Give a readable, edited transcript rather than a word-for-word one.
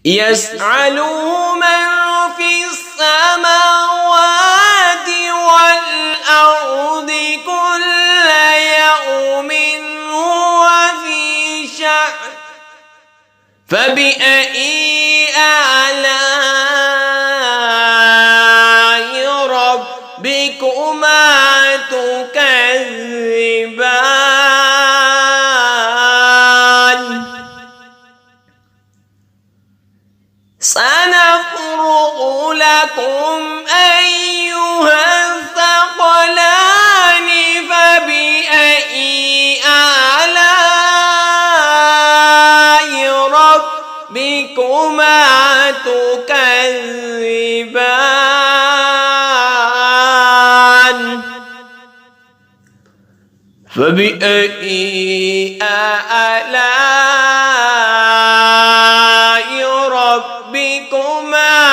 يسأله من في السماوات والأرض كل يوم هو في شأن فبأي آلاء ربكما تكذبان سنفرغ لكم أيها الثقلان فبأي آلاء ربكما تكذبان فبأي آلاء ربكما